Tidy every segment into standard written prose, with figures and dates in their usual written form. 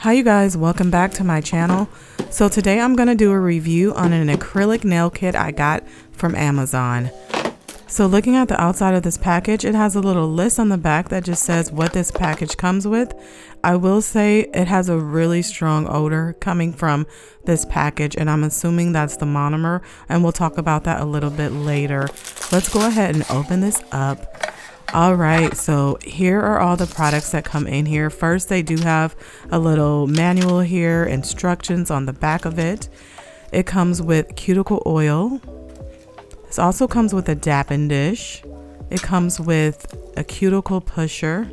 Hi you guys, welcome back to my channel. So today I'm going to do a review on an acrylic nail kit I got from Amazon. So looking at the outside of this package, it has a little list on the back that just says what this package comes with. I will say it has a really strong odor coming from this package, and I'm assuming that's the monomer, and we'll talk about that a little bit later. Let's go ahead and open this up. All right, so here are all the products that come in here. First, they do have a little manual here, instructions on the back of it. It comes with cuticle oil. This also comes with a dapping dish. It comes with a cuticle pusher,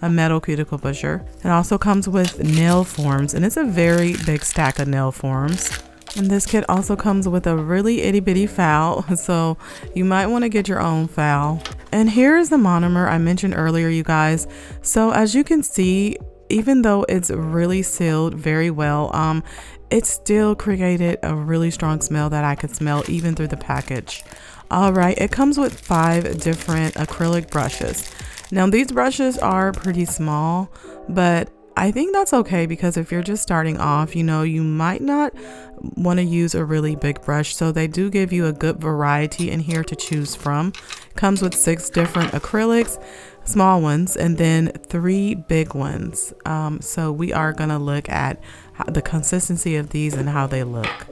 a metal cuticle pusher. It also comes with nail forms, and it's a very big stack of nail forms. And this kit also comes with a really itty bitty file, so you might want to get your own file. And here's the monomer I mentioned earlier, you guys. So as you can see, even though it's really sealed very well, it still created a really strong smell that I could smell even through the package. All right, it comes with 5 different acrylic brushes. Now these brushes are pretty small, but I think that's okay, because if you're just starting off, you know, you might not want to use a really big brush. So they do give you a good variety in here to choose from. Comes with 6 different acrylics, small ones, and then 3 big ones. So we are going to look at the consistency of these and how they look.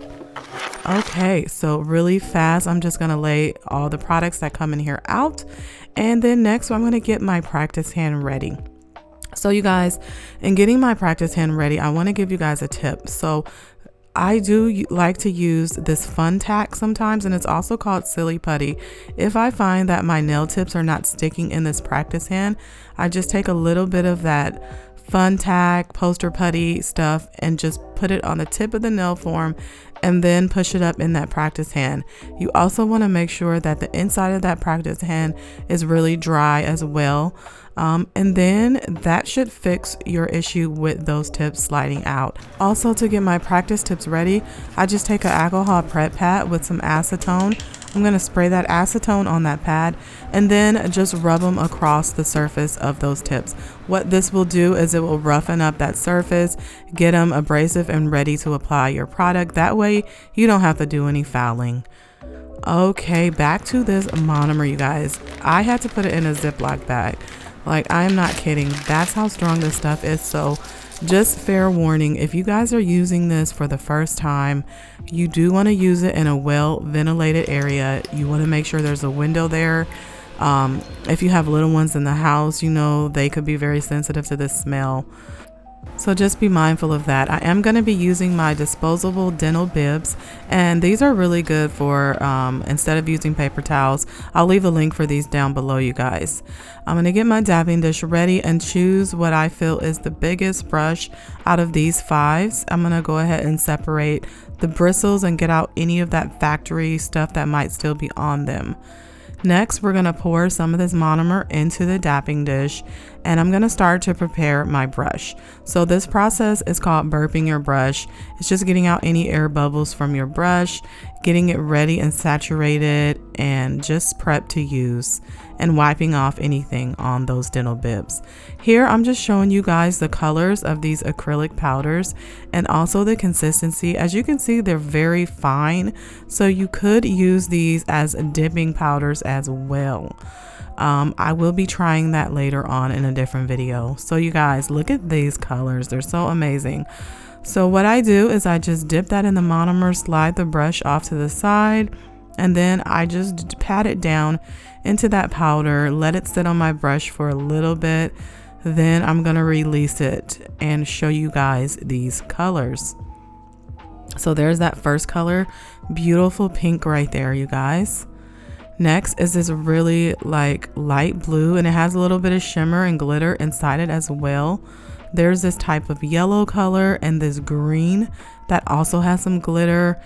Okay, so really fast, I'm just going to lay all the products that come in here out. And then next, I'm going to get my practice hand ready. So you guys, in getting my practice hand ready, I want to give you guys a tip. So I do like to use this fun tack sometimes, and it's also called silly putty. If I find that my nail tips are not sticking in this practice hand, I just take a little bit of that fun tack, poster putty stuff, and just put it on the tip of the nail form and then push it up in that practice hand. You also want to make sure that the inside of that practice hand is really dry as well. And then that should fix your issue with those tips sliding out. Also, to get my practice tips ready, I just take an alcohol prep pad with some acetone. I'm going to spray that acetone on that pad and then just rub them across the surface of those tips. What this will do is it will roughen up that surface, get them abrasive and ready to apply your product. That way you don't have to do any fouling. Okay, back to this monomer, you guys. I had to put it in a Ziploc bag. Like, I'm not kidding. That's how strong this stuff is. So just fair warning, if you guys are using this for the first time, you do want to use it in a well ventilated area. You want to make sure there's a window there. If you have little ones in the house, you know, they could be very sensitive to this smell. So just be mindful of that. I am going to be using my disposable dental bibs, and these are really good for instead of using paper towels. I'll leave a link for these down below, you guys. I'm going to get my dabbing dish ready and choose what I feel is the biggest brush out of these 5s. I'm going to go ahead and separate the bristles and get out any of that factory stuff that might still be on them. Next, we're going to pour some of this monomer into the dapping dish, and I'm going to start to prepare my brush. So this process is called burping your brush. It's just getting out any air bubbles from your brush, getting it ready and saturated and just prepped to use, and wiping off anything on those dental bibs. Here I'm just showing you guys the colors of these acrylic powders and also the consistency. As you can see, they're very fine, so you could use these as dipping powders as well. I will be trying that later on in a different video. So you guys, look at these colors. They're so amazing. So what I do is I just dip that in the monomer, slide the brush off to the side, and then I just pat it down into that powder, let it sit on my brush for a little bit. Then I'm going to release it and show you guys these colors. So there's that first color, beautiful pink right there, you guys. Next is this really like light blue, and it has a little bit of shimmer and glitter inside it as well. There's this type of yellow color and this green that also has some glitter.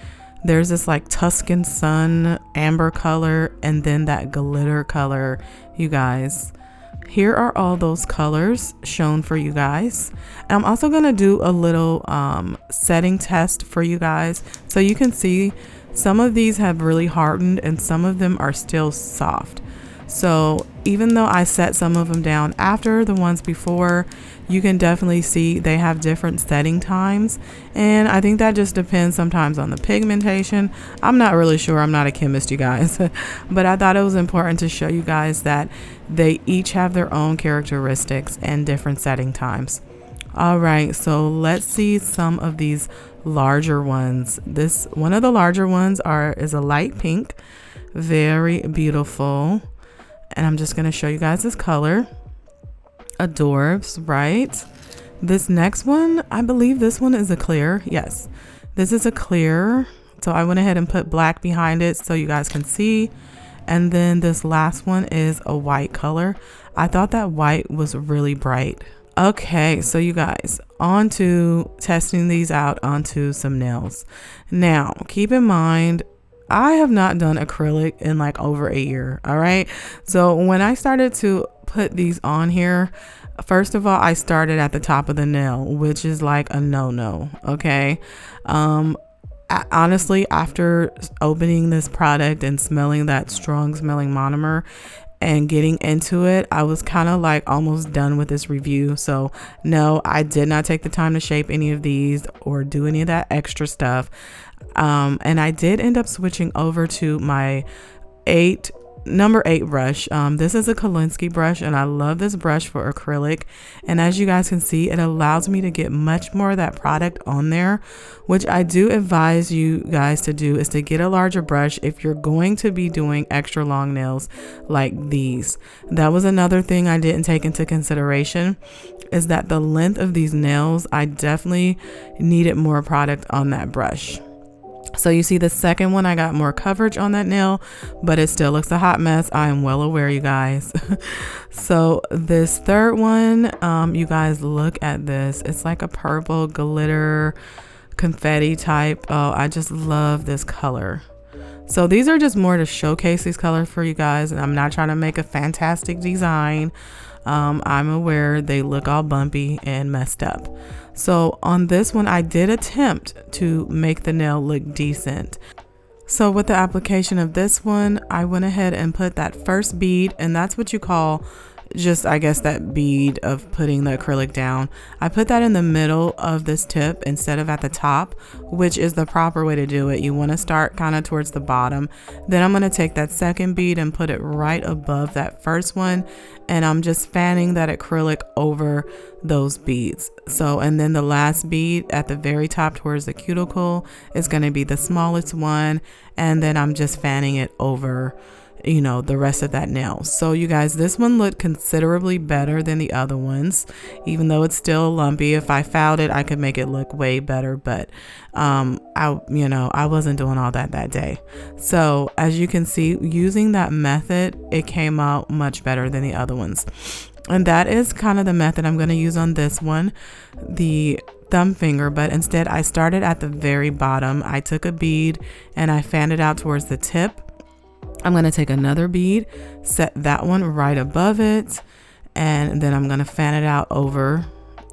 There's this like Tuscan sun amber color, and then that glitter color, you guys. Here are all those colors shown for you guys. And I'm also going to do a little setting test for you guys, so you can see some of these have really hardened and some of them are still soft. So even though I set some of them down after the ones before, you can definitely see they have different setting times, and I think that just depends sometimes on the pigmentation. I'm not really sure, I'm not a chemist, you guys, but I thought it was important to show you guys that they each have their own characteristics and different setting times. All right, so let's see some of these larger ones. This one of the larger ones is a light pink, very beautiful, and I'm just going to show you guys this color. Adorbs, right? This next one, I believe this one is a clear. Yes, this is a clear, so I went ahead and put black behind it so you guys can see. And then this last one is a white color. I thought that white was really bright. Okay, so you guys, on to testing these out onto some nails. Now, keep in mind, I have not done acrylic in like over a year. All right, so when I started to put these on here, first of all, I started at the top of the nail, which is like a no-no. Okay, honestly, after opening this product and smelling that strong smelling monomer and getting into it, I was kind of like almost done with this review. So no, I did not take the time to shape any of these or do any of that extra stuff. And I did end up switching over to my number 8 brush. This is a Kolinsky brush, and I love this brush for acrylic, and as you guys can see, it allows me to get much more of that product on there, which I do advise you guys to do, is to get a larger brush if you're going to be doing extra long nails like these. That was another thing I didn't take into consideration, is that the length of these nails, I definitely needed more product on that brush. So you see the second one, I got more coverage on that nail, but it still looks a hot mess. I am well aware, you guys. So this third one, you guys, look at this. It's like a purple glitter confetti type. Oh, I just love this color. So these are just more to showcase these colors for you guys, and I'm not trying to make a fantastic design. I'm aware they look all bumpy and messed up. So on this one, I did attempt to make the nail look decent. So with the application of this one, I went ahead and put that first bead, and that's what you call just, I guess, that bead of putting the acrylic down. I put that in the middle of this tip instead of at the top, which is the proper way to do it. You want to start kind of towards the bottom. Then I'm going to take that second bead and put it right above that first one, and I'm just fanning that acrylic over those beads. So, and then the last bead at the very top towards the cuticle is going to be the smallest one, and then I'm just fanning it over, you know, the rest of that nail. So you guys, this one looked considerably better than the other ones, even though it's still lumpy. If I fouled it, I could make it look way better, but I wasn't doing all that day. So as you can see, using that method, it came out much better than the other ones. And that is kind of the method I'm going to use on this one, the thumb finger, but instead I started at the very bottom. I took a bead and I fanned it out towards the tip. I'm going to take another bead, set that one right above it, and then I'm going to fan it out over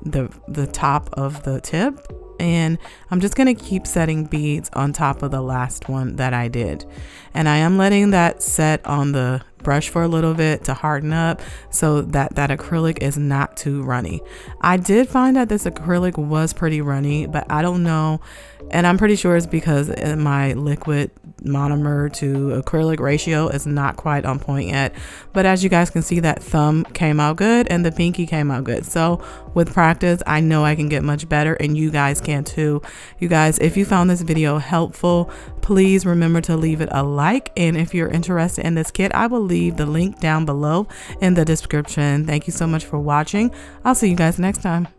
the top of the tip. And I'm just going to keep setting beads on top of the last one that I did. And I am letting that set on the brush for a little bit to harden up so that acrylic is not too runny. I did find that this acrylic was pretty runny, but I don't know. And I'm pretty sure it's because my liquid monomer to acrylic ratio is not quite on point yet. But as you guys can see, that thumb came out good and the pinky came out good. So with practice, I know I can get much better, and you guys can too. You guys, if you found this video helpful, please remember to leave it a like. And if you're interested in this kit, I will leave the link down below in the description. Thank you so much for watching. I'll see you guys next time.